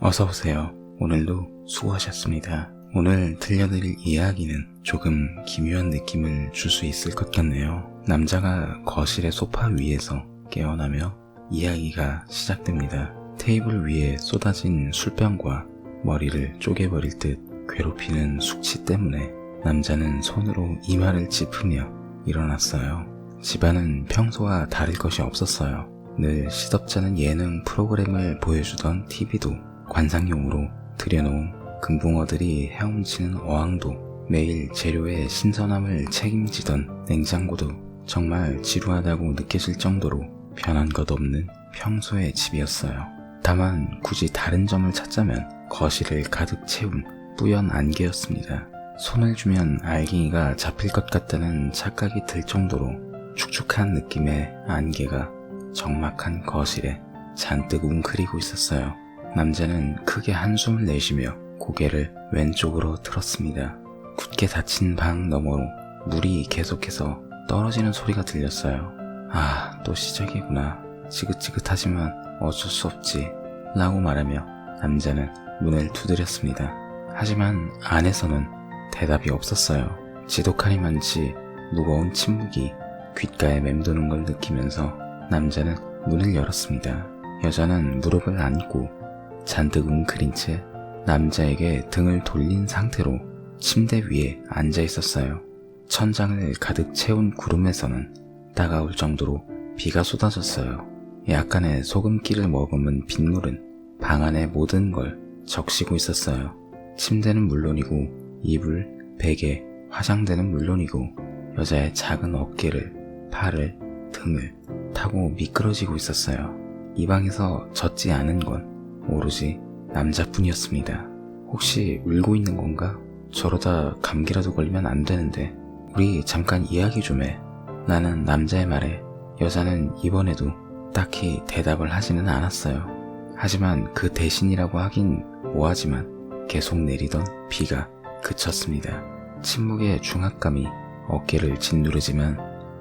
어서오세요. 오늘도 수고하셨습니다. 오늘 들려드릴 이야기는 조금 기묘한 느낌을 줄 수 있을 것 같네요. 남자가 거실의 소파 위에서 깨어나며 이야기가 시작됩니다. 테이블 위에 쏟아진 술병과 머리를 쪼개버릴 듯 괴롭히는 숙취 때문에 남자는 손으로 이마를 짚으며 일어났어요. 집안은 평소와 다를 것이 없었어요. 늘 시덥잖은 예능 프로그램을 보여주던 TV도 관상용으로 들여놓은 금붕어들이 헤엄치는 어항도 매일 재료의 신선함을 책임지던 냉장고도 정말 지루하다고 느껴질 정도로 변한 것 없는 평소의 집이었어요. 다만 굳이 다른 점을 찾자면 거실을 가득 채운 뿌연 안개였습니다. 손을 주면 알갱이가 잡힐 것 같다는 착각이 들 정도로 축축한 느낌의 안개가 적막한 거실에 잔뜩 웅크리고 있었어요. 남자는 크게 한숨을 내쉬며 고개를 왼쪽으로 틀었습니다. 굳게 닫힌 방 너머로 물이 계속해서 떨어지는 소리가 들렸어요. 또 시작이구나. 지긋지긋하지만 어쩔 수 없지 라고 말하며 남자는 문을 두드렸습니다. 하지만 안에서는 대답이 없었어요. 지독하니만치 무거운 침묵이 귓가에 맴도는 걸 느끼면서 남자는 문을 열었습니다. 여자는 무릎을 안고 잔뜩 웅크린 채 남자에게 등을 돌린 상태로 침대 위에 앉아 있었어요. 천장을 가득 채운 구름에서는 따가울 정도로 비가 쏟아졌어요. 약간의 소금기를 머금은 빗물은 방 안의 모든 걸 적시고 있었어요. 침대는 물론이고 이불, 베개, 화장대는 물론이고 여자의 작은 어깨를, 팔을, 등을 타고 미끄러지고 있었어요. 이 방에서 젖지 않은 건 오로지 남자뿐이었습니다. 혹시 울고 있는 건가? 저러다 감기라도 걸리면 안 되는데 우리 잠깐 이야기 좀 해. 나는 남자의 말에 여자는 이번에도 딱히 대답을 하지는 않았어요. 하지만 그 대신이라고 하긴 뭐하지만 계속 내리던 비가 그쳤습니다. 침묵의 중압감이 어깨를 짓누르지만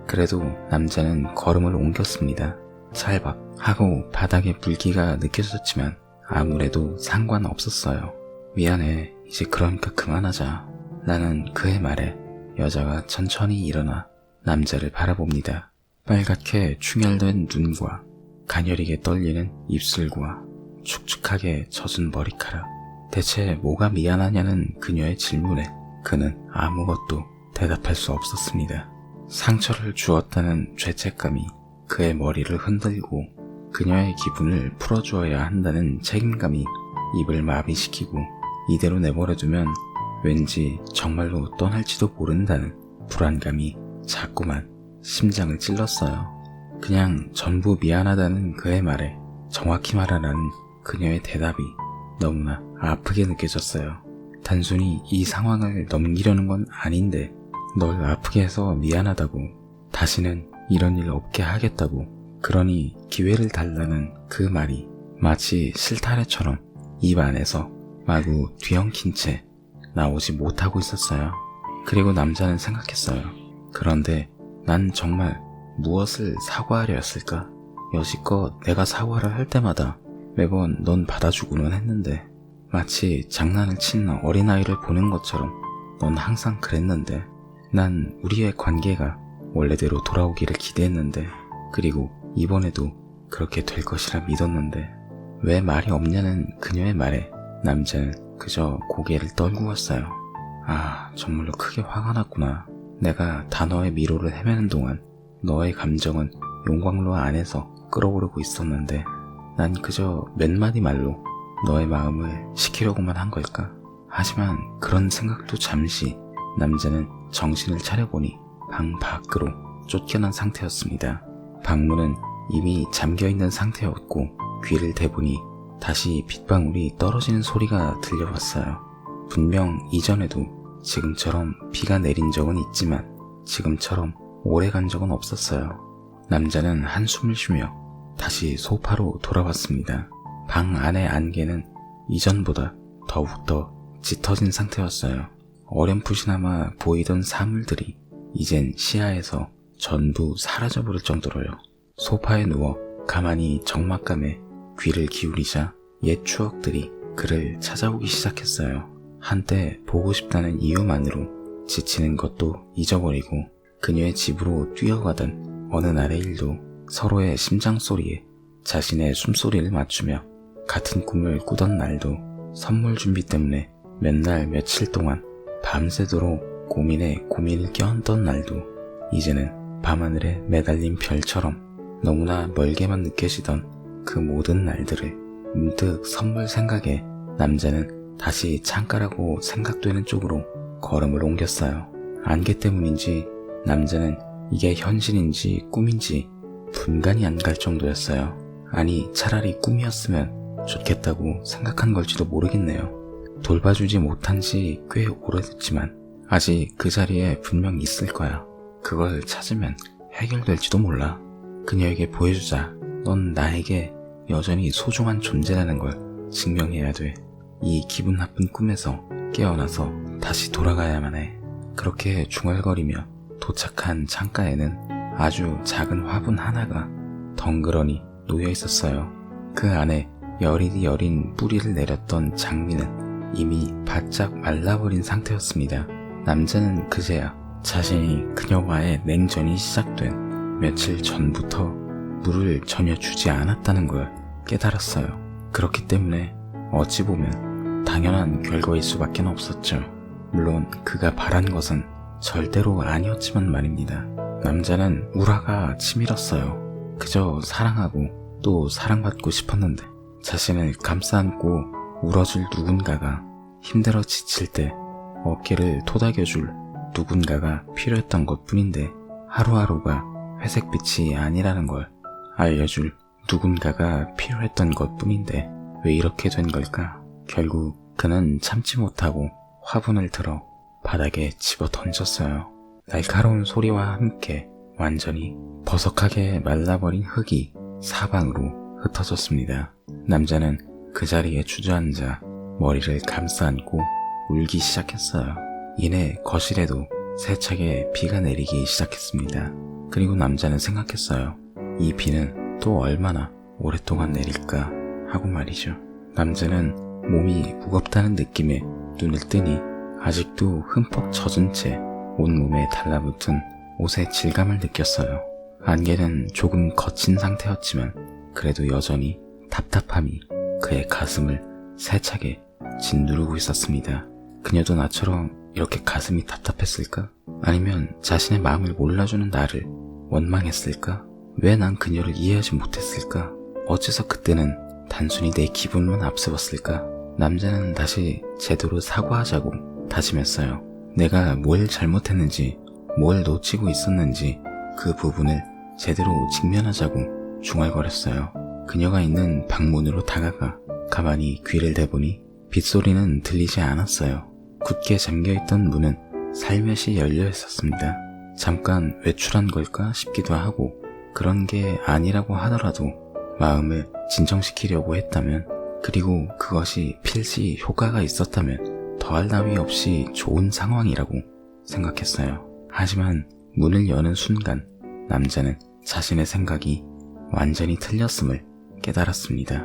그래도 남자는 걸음을 옮겼습니다. 찰박 하고 바닥에 물기가 느껴졌지만 아무래도 상관없었어요. 미안해. 이제 그러니까 그만하자. 나는 그의 말에 여자가 천천히 일어나 남자를 바라봅니다. 빨갛게 충혈된 눈과 가녀리게 떨리는 입술과 축축하게 젖은 머리카락. 대체 뭐가 미안하냐는 그녀의 질문에 그는 아무것도 대답할 수 없었습니다. 상처를 주었다는 죄책감이 그의 머리를 흔들고 그녀의 기분을 풀어주어야 한다는 책임감이 입을 마비시키고 이대로 내버려두면 왠지 정말로 떠날지도 모른다는 불안감이 자꾸만 심장을 찔렀어요. 그냥 전부 미안하다는 그의 말에 정확히 말하라는 그녀의 대답이 너무나 아프게 느껴졌어요. 단순히 이 상황을 넘기려는 건 아닌데 널 아프게 해서 미안하다고, 다시는 이런 일 없게 하겠다고, 그러니 기회를 달라는 그 말이 마치 실타래처럼 입 안에서 마구 뒤엉킨 채 나오지 못하고 있었어요. 그리고 남자는 생각했어요. 그런데 난 정말 무엇을 사과하려 했을까? 여지껏 내가 사과를 할 때마다 매번 넌 받아주고는 했는데 마치 장난을 치는 어린아이를 보는 것처럼 넌 항상 그랬는데 난 우리의 관계가 원래대로 돌아오기를 기대했는데 그리고 이번에도 그렇게 될 것이라 믿었는데 왜 말이 없냐는 그녀의 말에 남자는 그저 고개를 떨구었어요. 정말로 크게 화가 났구나. 내가 단어의 미로를 헤매는 동안 너의 감정은 용광로 안에서 끓어오르고 있었는데 난 그저 몇 마디 말로 너의 마음을 식히려고만 한 걸까? 하지만 그런 생각도 잠시 남자는 정신을 차려보니 방 밖으로 쫓겨난 상태였습니다. 방문은 이미 잠겨있는 상태였고 귀를 대보니 다시 빗방울이 떨어지는 소리가 들려왔어요. 분명 이전에도 지금처럼 비가 내린 적은 있지만 지금처럼 오래 간 적은 없었어요. 남자는 한숨을 쉬며 다시 소파로 돌아왔습니다. 방 안의 안개는 이전보다 더욱더 짙어진 상태였어요. 어렴풋이나마 보이던 사물들이 이젠 시야에서 전부 사라져버릴 정도로요. 소파에 누워 가만히 적막감에 귀를 기울이자 옛 추억들이 그를 찾아오기 시작했어요. 한때 보고 싶다는 이유만으로 지치는 것도 잊어버리고 그녀의 집으로 뛰어가던 어느 날의 일도 서로의 심장소리에 자신의 숨소리를 맞추며 같은 꿈을 꾸던 날도 선물 준비 때문에 몇 날 며칠 동안 밤새도록 고민에 고민을 껴안던 날도 이제는 밤하늘에 매달린 별처럼 너무나 멀게만 느껴지던 그 모든 날들을 문득 선물 생각에 남자는 다시 창가라고 생각되는 쪽으로 걸음을 옮겼어요. 안개 때문인지 남자는 이게 현실인지 꿈인지 분간이 안 갈 정도였어요. 아니 차라리 꿈이었으면 좋겠다고 생각한 걸지도 모르겠네요. 돌봐주지 못한 지 꽤 오래됐지만 아직 그 자리에 분명 있을 거야. 그걸 찾으면 해결될지도 몰라. 그녀에게 보여주자. 넌 나에게 여전히 소중한 존재라는 걸 증명해야 돼. 이 기분 나쁜 꿈에서 깨어나서 다시 돌아가야만 해. 그렇게 중얼거리며 도착한 창가에는 아주 작은 화분 하나가 덩그러니 놓여 있었어요. 그 안에 여리디 여린 뿌리를 내렸던 장미는 이미 바짝 말라버린 상태였습니다. 남자는 그제야 자신이 그녀와의 냉전이 시작된 며칠 전부터 물을 전혀 주지 않았다는 걸 깨달았어요. 그렇기 때문에 어찌 보면 당연한 결과일 수밖에 없었죠. 물론 그가 바란 것은 절대로 아니었지만 말입니다. 남자는 우라가 치밀었어요. 그저 사랑하고 또 사랑받고 싶었는데 자신을 감싸안고 울어줄 누군가가, 힘들어 지칠 때 어깨를 토닥여줄 누군가가 필요했던 것뿐인데 하루하루가 회색빛이 아니라는 걸 알려줄 누군가가 필요했던 것뿐인데 왜 이렇게 된 걸까? 결국 그는 참지 못하고 화분을 들어 바닥에 집어 던졌어요. 날카로운 소리와 함께 완전히 버석하게 말라버린 흙이 사방으로 흩어졌습니다. 남자는 그 자리에 주저앉아 머리를 감싸안고 울기 시작했어요. 이내 거실에도 세차게 비가 내리기 시작했습니다. 그리고 남자는 생각했어요. 이 비는 또 얼마나 오랫동안 내릴까 하고 말이죠. 남자는 몸이 무겁다는 느낌에 눈을 뜨니 아직도 흠뻑 젖은 채 온몸에 달라붙은 옷의 질감을 느꼈어요. 안개는 조금 거친 상태였지만 그래도 여전히 답답함이 그의 가슴을 세차게 짓누르고 있었습니다. 그녀도 나처럼 이렇게 가슴이 답답했을까? 아니면 자신의 마음을 몰라주는 나를 원망했을까? 왜 난 그녀를 이해하지 못했을까? 어째서 그때는 단순히 내 기분만 앞세웠을까? 남자는 다시 제대로 사과하자고 다짐했어요. 내가 뭘 잘못했는지, 뭘 놓치고 있었는지 그 부분을 제대로 직면하자고 중얼거렸어요. 그녀가 있는 방문으로 다가가 가만히 귀를 대보니 빗소리는 들리지 않았어요. 굳게 잠겨있던 문은 살며시 열려 있었습니다. 잠깐 외출한 걸까 싶기도 하고 그런 게 아니라고 하더라도 마음을 진정시키려고 했다면 그리고 그것이 필시 효과가 있었다면 더할 나위 없이 좋은 상황이라고 생각했어요. 하지만 문을 여는 순간 남자는 자신의 생각이 완전히 틀렸음을 깨달았습니다.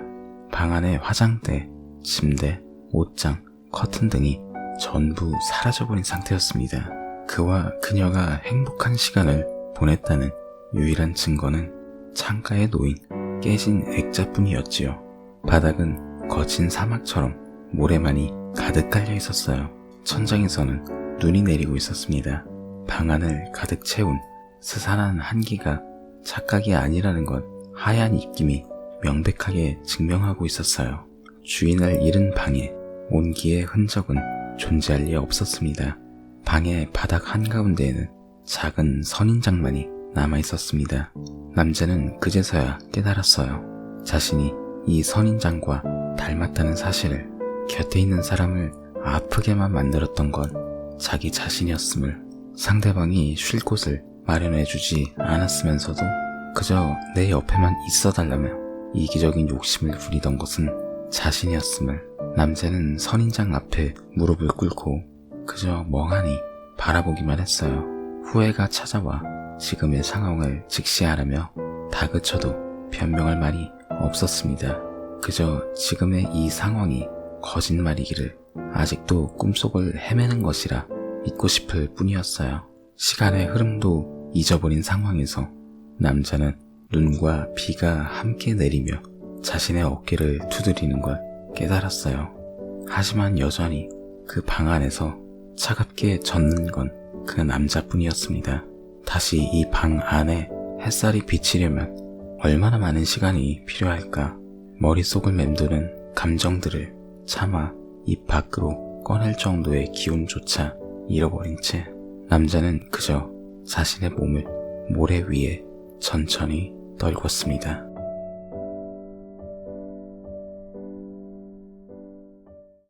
방 안의 화장대, 침대, 옷장, 커튼 등이 전부 사라져버린 상태였습니다. 그와 그녀가 행복한 시간을 보냈다는 유일한 증거는 창가에 놓인 깨진 액자뿐이었지요. 바닥은 거친 사막처럼 모래만이 가득 깔려 있었어요. 천장에서는 눈이 내리고 있었습니다. 방 안을 가득 채운 스산한 한기가 착각이 아니라는 것 하얀 입김이 명백하게 증명하고 있었어요. 주인을 잃은 방에 온기의 흔적은 존재할 리 없었습니다. 방의 바닥 한가운데에는 작은 선인장만이 남아있었습니다. 남자는 그제서야 깨달았어요. 자신이 이 선인장과 닮았다는 사실을. 곁에 있는 사람을 아프게만 만들었던 건 자기 자신이었음을. 상대방이 쉴 곳을 마련해주지 않았으면서도 그저 내 옆에만 있어달라며 이기적인 욕심을 부리던 것은 자신이었음을. 남자는 선인장 앞에 무릎을 꿇고 그저 멍하니 바라보기만 했어요. 후회가 찾아와 지금의 상황을 직시하라며 다그쳐도 변명할 말이 없었습니다. 그저 지금의 이 상황이 거짓말이기를 아직도 꿈속을 헤매는 것이라 믿고 싶을 뿐이었어요. 시간의 흐름도 잊어버린 상황에서 남자는 눈과 비가 함께 내리며 자신의 어깨를 두드리는 걸 깨달았어요. 하지만 여전히 그 방 안에서 차갑게 젖는 건 그 남자뿐이었습니다. 다시 이 방 안에 햇살이 비치려면 얼마나 많은 시간이 필요할까? 머릿속을 맴도는 감정들을 차마 입 밖으로 꺼낼 정도의 기운조차 잃어버린 채 남자는 그저 자신의 몸을 모래 위에 천천히 떨궜습니다.